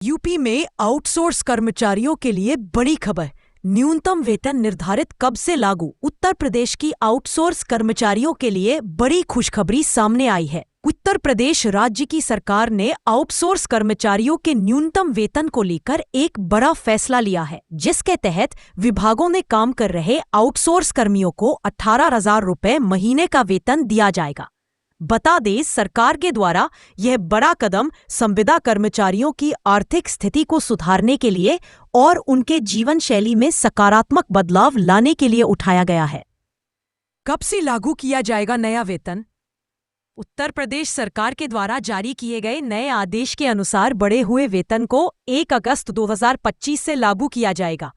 UP में outsource कर्मचारियों के लिए बड़ी खबर। न्यूनतम वेतन निर्धारित कब से लागू। उत्तर प्रदेश की आउटसोर्स कर्मचारियों के लिए बड़ी खुशखबरी सामने आई है। उत्तर प्रदेश राज्य की सरकार ने आउटसोर्स कर्मचारियों के न्यूनतम वेतन को लेकर एक बड़ा फैसला लिया है, जिसके तहत विभागों में काम कर रहे आउटसोर्स कर्मियों को 18,000 रुपए महीने का वेतन दिया जाएगा। बता दें, सरकार के द्वारा यह बड़ा कदम संविदा कर्मचारियों की आर्थिक स्थिति को सुधारने के लिए और उनके जीवन शैली में सकारात्मक बदलाव लाने के लिए उठाया गया है। कब से लागू किया जाएगा नया वेतन? उत्तर प्रदेश सरकार के द्वारा जारी किए गए नए आदेश के अनुसार बढ़े हुए वेतन को 1 अगस्त 2025 से लागू किया जाएगा।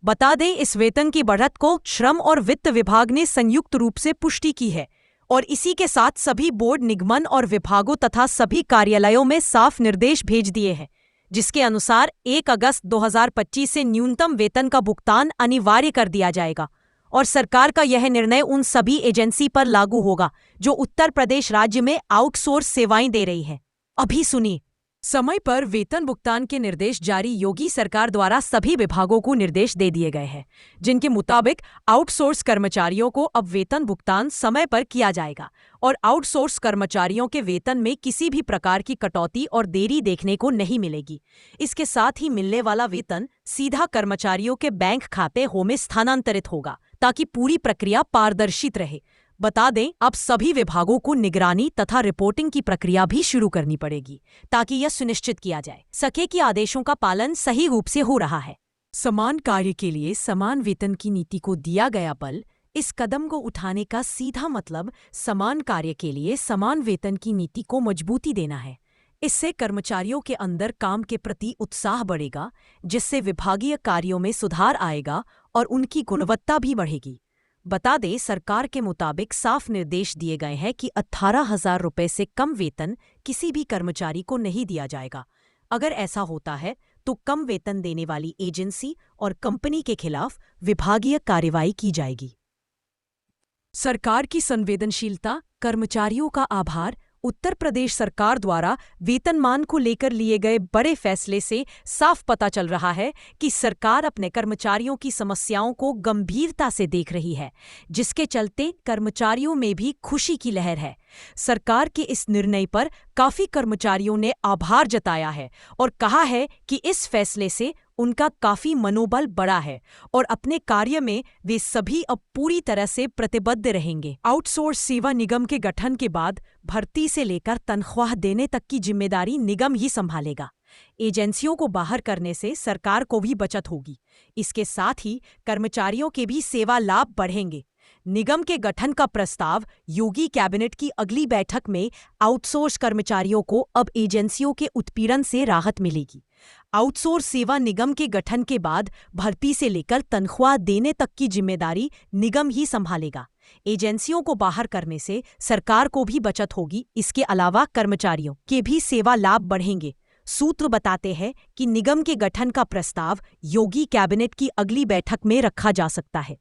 बता दें, इस वेतन की बढ़त को श्रम और वित्त विभाग ने संयुक्त रूप से पुष्टि की है और इसी के साथ सभी बोर्ड, निगमन और विभागों तथा सभी कार्यालयों में साफ निर्देश भेज दिए हैं, जिसके अनुसार 1 अगस्त 2025 से न्यूनतम वेतन का भुगतान अनिवार्य कर दिया जाएगा और सरकार का यह निर्णय उन सभी एजेंसी पर लागू होगा जो उत्तर प्रदेश राज्य में आउटसोर्स सेवाएं दे रही हैं। अभी सुनिए। समय पर वेतन भुगतान के निर्देश जारी। योगी सरकार द्वारा सभी विभागों को निर्देश दे दिए गए हैं, जिनके मुताबिक आउटसोर्स कर्मचारियों को अब वेतन भुगतान समय पर किया जाएगा और आउटसोर्स कर्मचारियों के वेतन में किसी भी प्रकार की कटौती और देरी देखने को नहीं मिलेगी। इसके साथ ही मिलने वाला वेतन सीधा कर्मचारियों के बैंक खाते में स्थानांतरित होगा, ताकि पूरी प्रक्रिया पारदर्शी रहे। बता दें, अब सभी विभागों को निगरानी तथा रिपोर्टिंग की प्रक्रिया भी शुरू करनी पड़ेगी, ताकि यह सुनिश्चित किया जाए सके कि आदेशों का पालन सही रूप से हो रहा है। समान कार्य के लिए समान वेतन की नीति को दिया गया बल। इस कदम को उठाने का सीधा मतलब समान कार्य के लिए समान वेतन की नीति को मजबूती देना है। इससे कर्मचारियों के अंदर काम के प्रति उत्साह बढ़ेगा, जिससे विभागीय कार्यों में सुधार आएगा और उनकी गुणवत्ता भी बढ़ेगी। बता दें, सरकार के मुताबिक साफ निर्देश दिए गए हैं कि 18,000 रुपए से कम वेतन किसी भी कर्मचारी को नहीं दिया जाएगा। अगर ऐसा होता है तो कम वेतन देने वाली एजेंसी और कंपनी के खिलाफ विभागीय कार्रवाई की जाएगी। सरकार की संवेदनशीलता, कर्मचारियों का आभार। उत्तर प्रदेश सरकार द्वारा वेतनमान को लेकर लिए गए बड़े फैसले से साफ पता चल रहा है कि सरकार अपने कर्मचारियों की समस्याओं को गंभीरता से देख रही है, जिसके चलते कर्मचारियों में भी खुशी की लहर है। सरकार के इस निर्णय पर काफी कर्मचारियों ने आभार जताया है और कहा है कि इस फैसले से उनका काफी मनोबल बढ़ा है और अपने कार्य में वे सभी अब पूरी तरह से प्रतिबद्ध रहेंगे। आउटसोर्स सेवा निगम के गठन के बाद भर्ती से लेकर तनख्वाह देने तक की जिम्मेदारी निगम ही संभालेगा। एजेंसियों को बाहर करने से सरकार को भी बचत होगी। इसके साथ ही कर्मचारियों के भी सेवा लाभ बढ़ेंगे। निगम के गठन का प्रस्ताव योगी कैबिनेट की अगली बैठक में आउटसोर्स कर्मचारियों को अब एजेंसियों के उत्पीड़न से राहत मिलेगी। आउटसोर्स सेवा निगम के गठन के बाद भर्ती से लेकर तनख्वाह देने तक की जिम्मेदारी निगम ही संभालेगा। एजेंसियों को बाहर करने से सरकार को भी बचत होगी। इसके अलावा कर्मचारियों के भी सेवा लाभ बढ़ेंगे। सूत्र बताते हैं कि निगम के गठन का प्रस्ताव योगी कैबिनेट की अगली बैठक में रखा जा सकता है।